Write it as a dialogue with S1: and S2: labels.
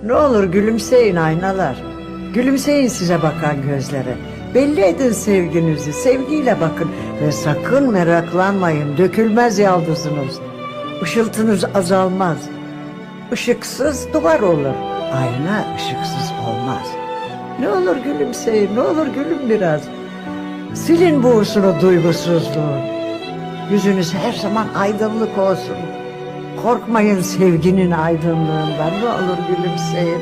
S1: Ne olur gülümseyin aynalar. Gülümseyin size bakan gözlere. Belli edin sevginizi, sevgiyle bakın. Ve sakın meraklanmayın, dökülmez yaldızınız. Işıltınız azalmaz. Işıksız duvar olur. Ayna ışıksız olmaz. Ne olur gülümseyin, ne olur gülün biraz. Silin buğusunu duygusuzluğu. Yüzünüz her zaman aydınlık olsun. Korkmayın sevginin aydınlığından. Ne olur gülümseyin.